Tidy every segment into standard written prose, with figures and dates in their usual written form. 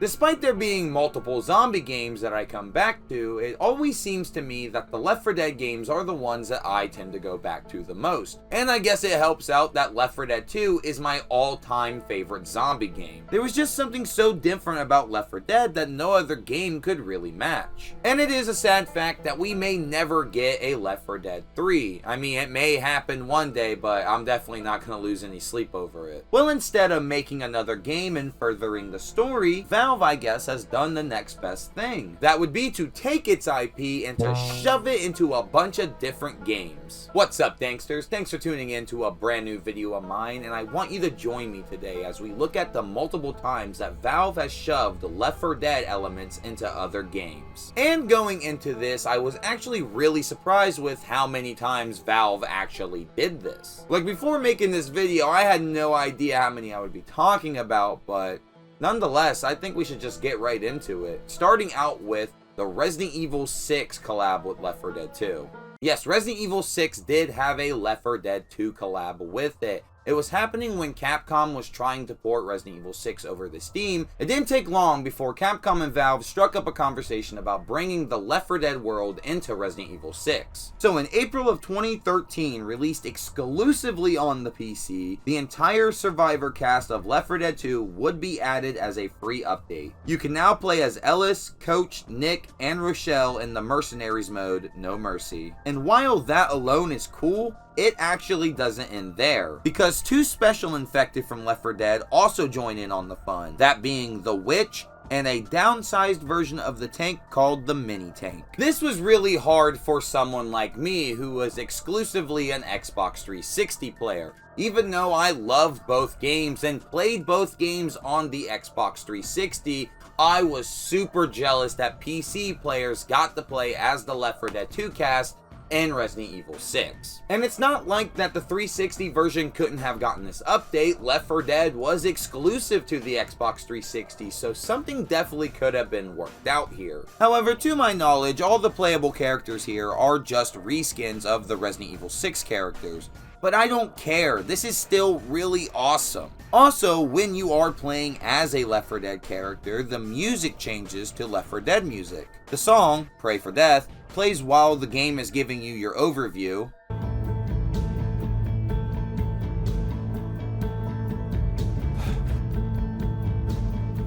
Despite there being multiple zombie games that I come back to, it always seems to me that the Left 4 Dead games are the ones that I tend to go back to the most. And I guess it helps out that Left 4 Dead 2 is my all-time favorite zombie game. There was just something so different about Left 4 Dead that no other game could really match. And it is a sad fact that we may never get a Left 4 Dead 3. I mean, it may happen one day, but I'm definitely not going to lose any sleep over it. Well, instead of making another game and furthering the story, Valve, I guess, has done the next best thing. That would be to take its IP and to shove it into a bunch of different games. What's up, Danksters? Thanks for tuning in to a brand new video of mine, and I want you to join me today as we look at the multiple times that Valve has shoved Left 4 Dead elements into other games. And going into this, I was actually really surprised with how many times Valve actually did this. Like, before making this video, I had no idea how many I would be talking about, but nonetheless, I think we should just get right into it. Starting out with the Resident Evil 6 collab with Left 4 Dead 2. Yes, Resident Evil 6 did have a Left 4 Dead 2 collab with it. It was happening when Capcom was trying to port Resident Evil 6 over to Steam. It didn't take long before Capcom and Valve struck up a conversation about bringing the Left 4 Dead world into Resident Evil 6. So in April of 2013, released exclusively on the PC, the entire survivor cast of Left 4 Dead 2 would be added as a free update. You can now play as Ellis, Coach, Nick, and Rochelle in the Mercenaries mode, No Mercy. And while that alone is cool, it actually doesn't end there, because two special infected from Left 4 Dead also join in on the fun, that being the Witch and a downsized version of the tank called the Mini Tank. This was really hard for someone like me who was exclusively an Xbox 360 player. Even though I loved both games and played both games on the Xbox 360, I was super jealous that PC players got to play as the Left 4 Dead 2 cast and Resident Evil 6. And it's not like that the 360 version couldn't have gotten this update. Left 4 Dead was exclusive to the Xbox 360, so something definitely could have been worked out here. However, to my knowledge, all the playable characters here are just reskins of the Resident Evil 6 characters. But I don't care, this is still really awesome. Also, when you are playing as a Left 4 Dead character, the music changes to Left 4 Dead music. The song, Pray for Death, plays while the game is giving you your overview.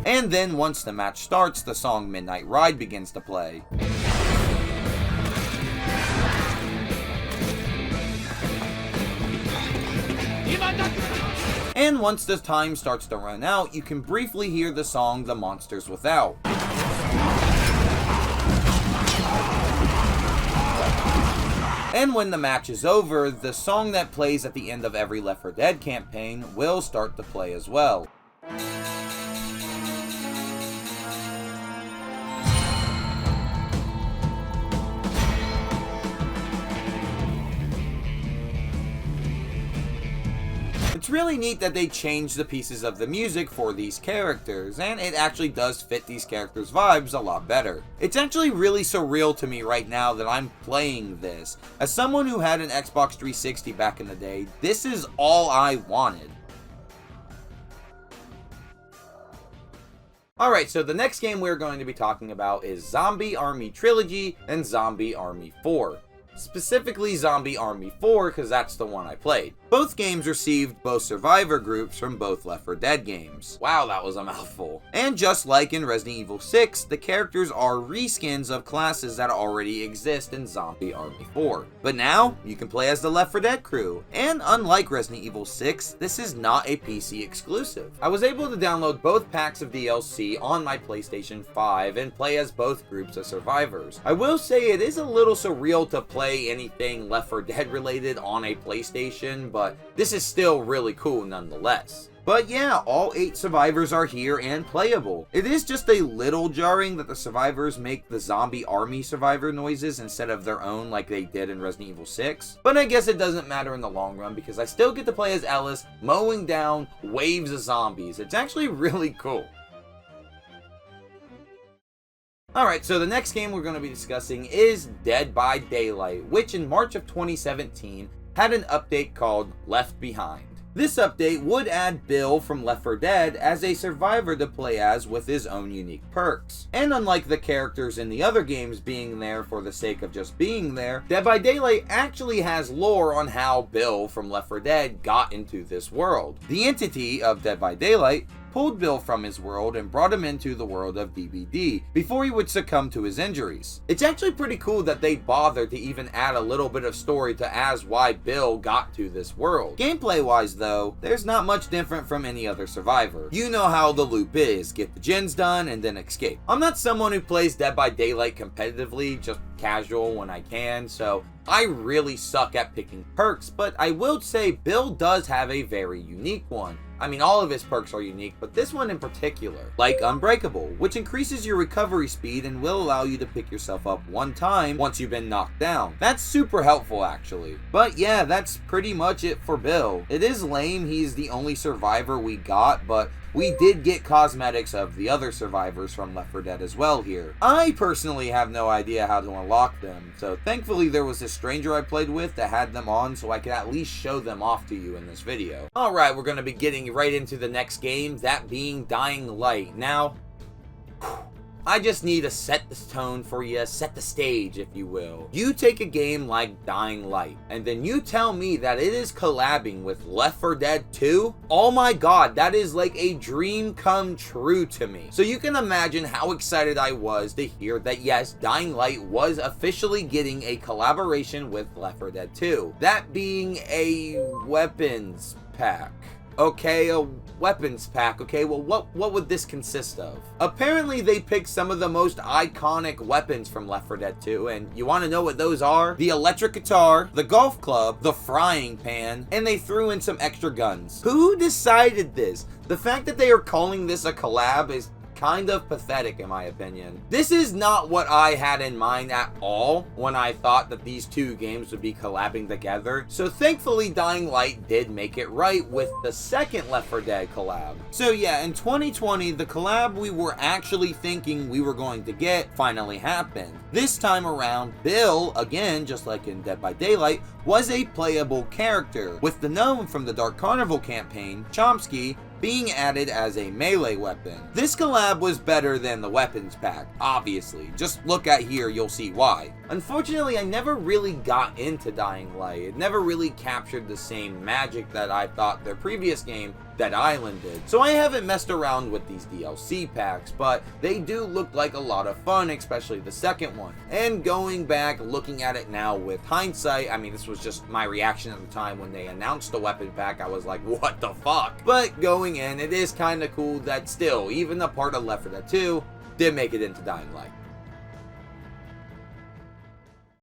And then once the match starts, the song Midnight Ride begins to play. And once the time starts to run out, you can briefly hear the song The Monsters Without. And when the match is over, the song that plays at the end of every Left 4 Dead campaign will start to play as well. It's really neat that they changed the pieces of the music for these characters, and it actually does fit these characters' vibes a lot better. It's actually really surreal to me right now that I'm playing this. As someone who had an Xbox 360 back in the day, this is all I wanted. Alright, so the next game we're going to be talking about is Zombie Army Trilogy and Zombie Army 4. Specifically Zombie Army 4, because that's the one I played. Both games received both survivor groups from both Left 4 Dead games. Wow, that was a mouthful. And just like in Resident Evil 6, the characters are reskins of classes that already exist in Zombie Army 4. But now, you can play as the Left 4 Dead crew. And unlike Resident Evil 6, this is not a PC exclusive. I was able to download both packs of DLC on my PlayStation 5 and play as both groups of survivors. I will say it is a little surreal to play anything Left 4 Dead related on a PlayStation, but this is still really cool nonetheless. But yeah, all 8 survivors are here and playable. It is just a little jarring that the survivors make the zombie army survivor noises instead of their own like they did in Resident Evil 6. But I guess it doesn't matter in the long run because I still get to play as Ellis mowing down waves of zombies. It's actually really cool. Alright, so the next game we're going to be discussing is Dead by Daylight, which in March of 2017 had an update called Left Behind. This update would add Bill from Left 4 Dead as a survivor to play as with his own unique perks. And unlike the characters in the other games being there for the sake of just being there, Dead by Daylight actually has lore on how Bill from Left 4 Dead got into this world. The entity of Dead by Daylight pulled Bill from his world and brought him into the world of DBD before he would succumb to his injuries. It's actually pretty cool that they bothered to even add a little bit of story to as why Bill got to this world. Gameplay wise though, there's not much different from any other survivor. You know how the loop is, get the gens done and then escape. I'm not someone who plays Dead by Daylight competitively, just casual when I can, so I really suck at picking perks, but I will say Bill does have a very unique one. I mean, all of his perks are unique, but this one in particular, like Unbreakable, which increases your recovery speed and will allow you to pick yourself up one time once you've been knocked down. That's super helpful actually. But yeah, that's pretty much it for Bill. It is lame he's the only survivor we got, but we did get cosmetics of the other survivors from Left 4 Dead as well here. I personally have no idea how to unlock them, so thankfully there was a stranger I played with that had them on so I could at least show them off to you in this video. Alright, we're going to be getting right into the next game, that being Dying Light. Now, I just need to set the tone for you, set the stage, if you will. You take a game like Dying Light, and then you tell me that it is collabing with Left 4 Dead 2? Oh my god, that is like a dream come true to me. So you can imagine how excited I was to hear that yes, Dying Light was officially getting a collaboration with Left 4 Dead 2. That being a weapons pack. Okay, a weapons pack. Okay, well, what would this consist of? Apparently, they picked some of the most iconic weapons from Left 4 Dead 2, and you want to know what those are? The electric guitar, the golf club, the frying pan, and they threw in some extra guns. Who decided this? The fact that they are calling this a collab is kind of pathetic in my opinion. This is not what I had in mind at all when I thought that these two games would be collabing together, so thankfully Dying Light did make it right with the second Left 4 Dead collab. So yeah, in 2020, the collab we were actually thinking we were going to get finally happened. This time around, Bill, again, just like in Dead by Daylight, was a playable character, with the gnome from the Dark Carnival campaign, Chomsky, being added as a melee weapon. This collab was better than the weapons pack, obviously. Just look at here, you'll see why. Unfortunately, I never really got into Dying Light. It never really captured the same magic that I thought their previous game, Dead Island, did. So I haven't messed around with these DLC packs, but they do look like a lot of fun, especially the second one. And going back, looking at it now with hindsight, I mean, this was just my reaction at the time when they announced the weapon pack. I was like, what the fuck? But going in, it is kind of cool that still, even the part of Left 4 Dead 2 did make it into Dying Light.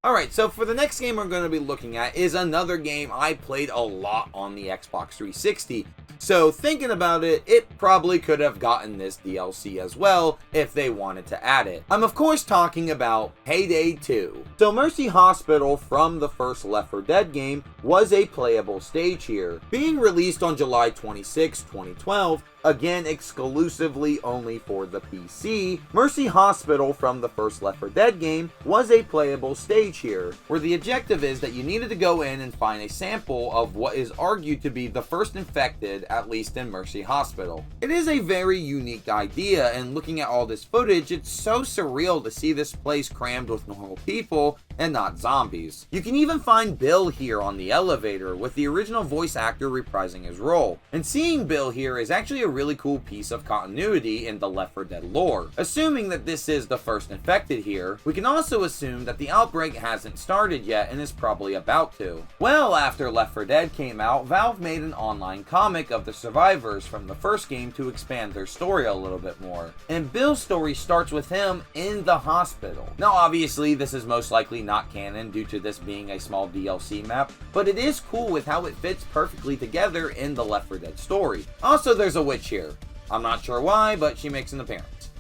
Alright, so for the next game we're going to be looking at is another game I played a lot on the Xbox 360. So thinking about it, it probably could have gotten this DLC as well if they wanted to add it. I'm of course talking about Payday 2. So Mercy Hospital from the first Left 4 Dead game was a playable stage here. Being released on July 26, 2012, again exclusively only for the PC, Mercy Hospital from the first Left 4 Dead game was a playable stage here, where the objective is that you needed to go in and find a sample of what is argued to be the first infected, at least in Mercy Hospital. It is a very unique idea, and looking at all this footage, it's so surreal to see this place crammed with normal people and not zombies. You can even find Bill here on the elevator, with the original voice actor reprising his role. And seeing Bill here is actually a really cool piece of continuity in the Left 4 Dead lore. Assuming that this is the first infected here, we can also assume that the outbreak hasn't started yet and is probably about to. Well, after Left 4 Dead came out, Valve made an online comic of the survivors from the first game to expand their story a little bit more. And Bill's story starts with him in the hospital. Now obviously this is most likely not canon due to this being a small DLC map, but it is cool with how it fits perfectly together in the Left 4 Dead story. Also, there's a witch here. I'm not sure why, but she makes an appearance.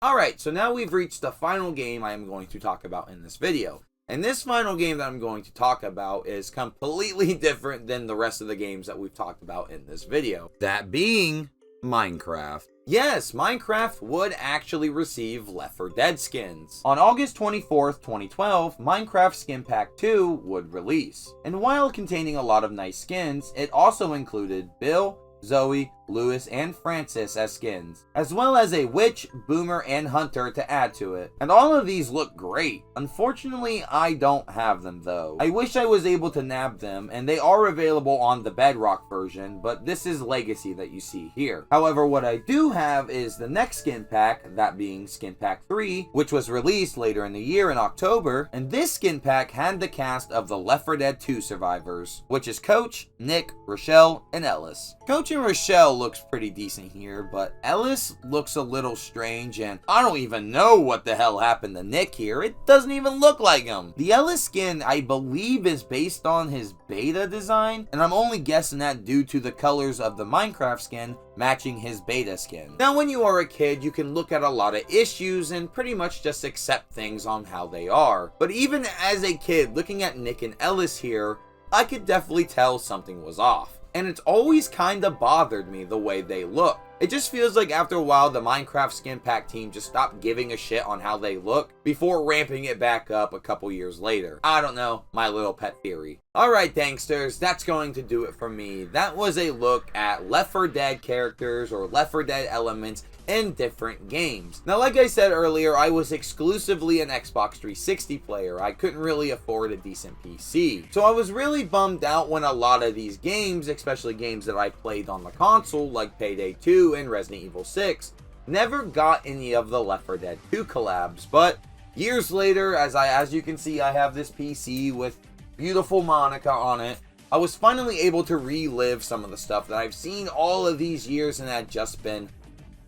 Alright, so now we've reached the final game I am going to talk about in this video. And this final game that I'm going to talk about is completely different than the rest of the games that we've talked about in this video. That being Minecraft. Yes, Minecraft would actually receive Left 4 Dead skins. On August 24th, 2012, Minecraft Skin Pack 2 would release. And while containing a lot of nice skins, it also included Bill, Zoe, Lewis, and Francis as skins, as well as a witch, boomer, and hunter to add to it. And all of these look great. Unfortunately, I don't have them though. I wish I was able to nab them, and they are available on the Bedrock version, but this is Legacy that you see here. However, what I do have is the next skin pack, that being Skin Pack 3, which was released later in the year in October, and this skin pack had the cast of the Left 4 Dead 2 survivors, which is Coach, Nick, Rochelle, and Ellis. Coach and Rochelle looks pretty decent here, but Ellis looks a little strange, and I don't even know what the hell happened to Nick here. It doesn't even look like him. The Ellis skin, I believe, is based on his beta design, and I'm only guessing that due to the colors of the Minecraft skin matching his beta skin. Now, when you are a kid, you can look at a lot of issues and pretty much just accept things on how they are. But even as a kid, looking at Nick and Ellis here, I could definitely tell something was off. And it's always kinda bothered me the way they look. It just feels like after a while the Minecraft Skin Pack team just stopped giving a shit on how they look before ramping it back up a couple years later. I don't know, my little pet theory. Alright Danksters, that's going to do it for me. That was a look at Left 4 Dead characters or Left 4 Dead elements in different games. Now, like I said earlier, I was exclusively an Xbox 360 player. I couldn't really afford a decent PC. So I was really bummed out when a lot of these games, especially games that I played on the console like Payday 2 and Resident Evil 6, never got any of the Left 4 Dead 2 collabs. But years later, as you can see, I have this PC with beautiful Monica on it. I was finally able to relive some of the stuff that I've seen all of these years and had just been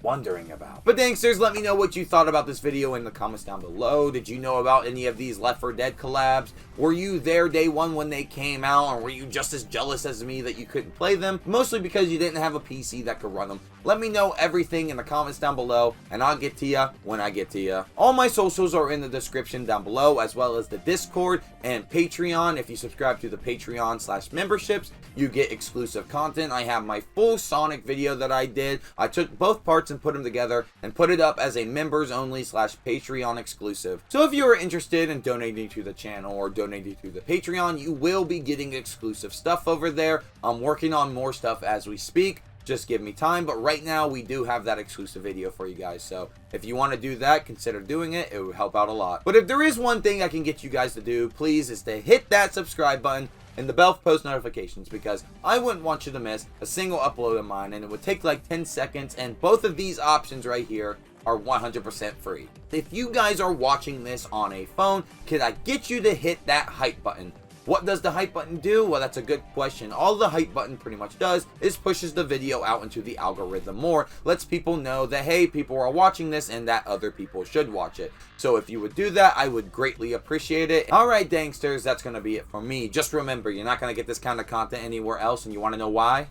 wondering about. But Danksters, let me know what you thought about this video in the comments down below. Did you know about any of these Left 4 Dead collabs? Were you there day one when they came out, or were you just as jealous as me that you couldn't play them? Mostly because you didn't have a PC that could run them. Let me know everything in the comments down below, and I'll get to ya when I get to ya. All my socials are in the description down below, as well as the Discord and Patreon. If you subscribe to the Patreon/memberships, you get exclusive content. I have my full Sonic video that I did. I took both parts and put them together and put it up as a members only /Patreon exclusive. So if you are interested in donating to the channel or donating to the Patreon, you will be getting exclusive stuff over there. I'm working on more stuff as we speak. Just give me time, but right now we do have that exclusive video for you guys. So if you want to do that, consider doing it. It would help out a lot. But if there is one thing I can get you guys to do, please, is to hit that subscribe button and the bell for post notifications, because I wouldn't want you to miss a single upload of mine, and it would take like 10 seconds, and both of these options right here are 100% free. If you guys are watching this on a phone, could I get you to hit that hype button? What does the hype button do? Well, that's a good question. All the hype button pretty much does is pushes the video out into the algorithm more, lets people know that, hey, people are watching this and that other people should watch it. So if you would do that, I would greatly appreciate it. Alright, Danksters, that's going to be it for me. Just remember, you're not going to get this kind of content anywhere else, and you want to know why?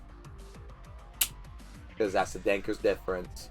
Because that's the Dankers difference.